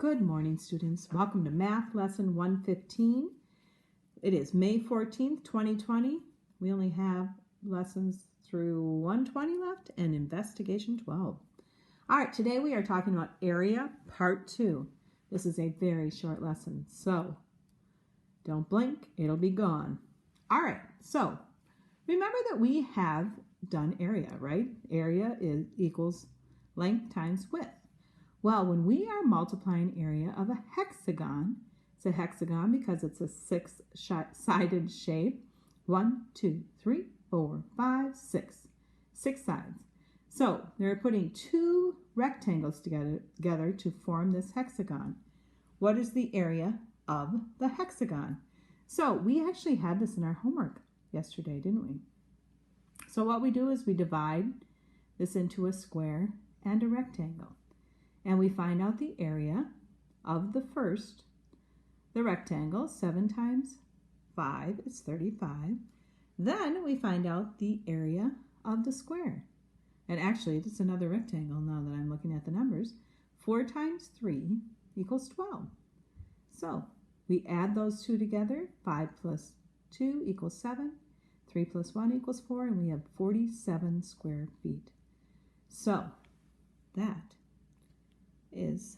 Good morning, students. Welcome to Math Lesson 115. It is May 14th, 2020. We only have lessons through 120 left and investigation 12. All right, today we are talking about area part 2. This is a very short lesson, so don't blink, it'll be gone. All right, so remember that we have done area, right? Area equals length times width. Well, when we are multiplying area of a hexagon, it's a hexagon because it's a six-sided shape. 1, 2, 3, 4, 5, 6. 6 sides. So they're putting two rectangles together to form this hexagon. What is the area of the hexagon? So we actually had this in our homework yesterday, didn't we? So what we do is we divide this into a square and a rectangle. And we find out the area of the rectangle. 7 times 5 is 35. Then we find out the area of the square. And actually, it's another rectangle now that I'm looking at the numbers. 4 times 3 equals 12. So we add those two together. 5 plus 2 equals 7. 3 plus 1 equals 4. And we have 47 square feet. So that is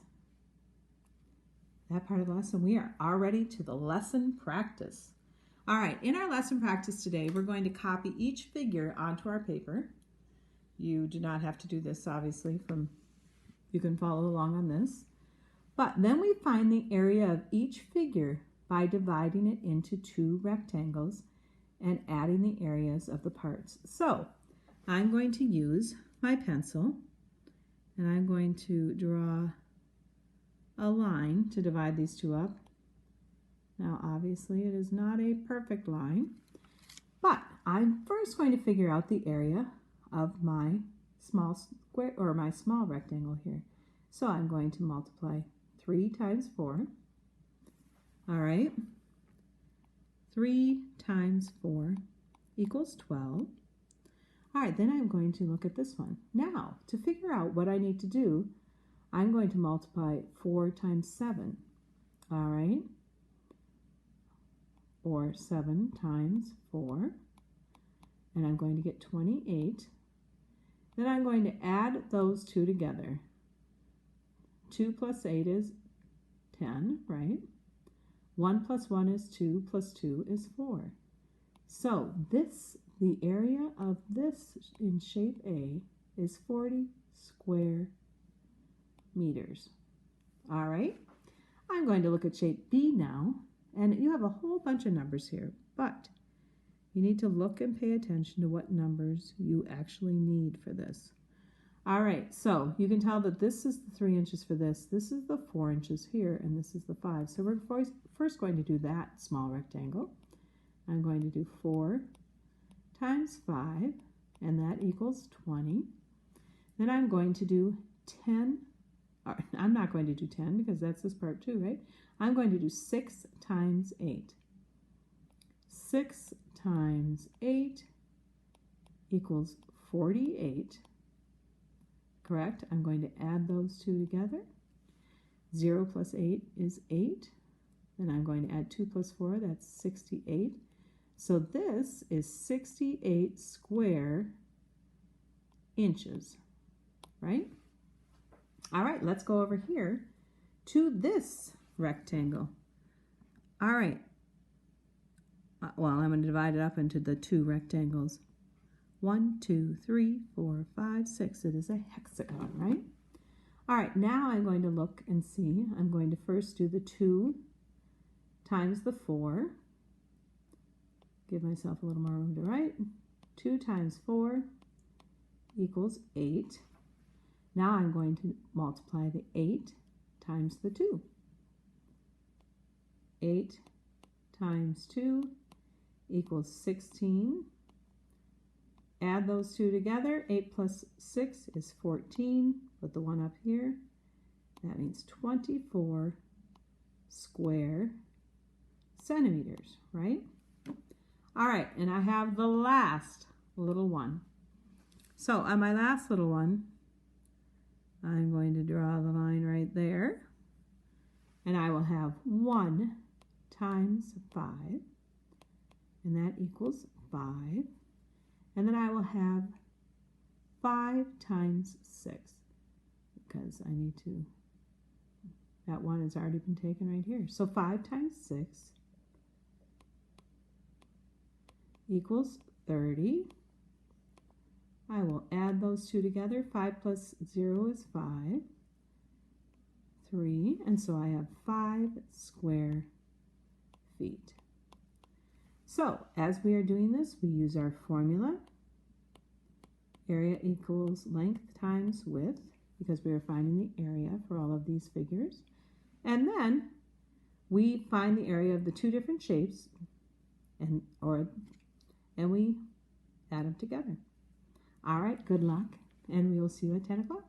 that part of the lesson. We are already to the lesson practice. All right, in our lesson practice today, we're going to copy each figure onto our paper. You do not have to do this, obviously, you can follow along on this. But then we find the area of each figure by dividing it into two rectangles and adding the areas of the parts. So I'm going to use my pencil and I'm going to draw a line to divide these two up. Now obviously it is not a perfect line, but I'm first going to figure out the area of my small square or my small rectangle here. So I'm going to multiply 3 times 4. All right, 3 times 4 equals 12. All right, then I'm going to look at this one. Now, to figure out what I need to do, I'm going to multiply 4 times 7, all right? Or 7 times 4, and I'm going to get 28. Then I'm going to add those two together. 2 plus 8 is 10, right? 1 plus 1 is 2, plus 2 is 4. So the area of this in shape A is 40 square meters. All right, I'm going to look at shape B now, and you have a whole bunch of numbers here, but you need to look and pay attention to what numbers you actually need for this. All right, so you can tell that this is the 3 inches for this is the 4 inches here, and this is the 5. So we're first going to do that small rectangle. I'm going to do 4 times 5, and that equals 20. Then I'm going to do 10, I'm not going to do 10 because that's this part too, right? I'm going to do 6 times 8. 6 times 8 equals 48, correct? I'm going to add those two together. 0 plus 8 is 8. Then I'm going to add 2 plus 4, that's 68. So this is 68 square inches, right? All right, let's go over here to this rectangle. All right, well, I'm going to divide it up into the two rectangles. 1, 2, 3, 4, 5, 6. It is a hexagon, right? All right, now I'm going to look and see. I'm going to first do the 2 times the 4. Give myself a little more room to write. 2 times 4 equals 8. Now I'm going to multiply the 8 times the 2. 8 times 2 equals 16. Add those two together. 8 plus 6 is 14. Put the 1 up here. That means 24 square centimeters, right? All right, and I have the last little one. So on my last little one, I'm going to draw the line right there. And I will have 1 times 5, and that equals 5. And then I will have 5 times 6, because I need to, that 1 has already been taken right here. So 5 times 6 equals 30. I will add those two together. 5 plus 0 is 5. 3, and so I have 5 square feet. So as we are doing this, we use our formula. Area equals length times width, because we are finding the area for all of these figures. And then we find the area of the two different shapes, and we add them together. All right, good luck, and we will see you at 10 o'clock.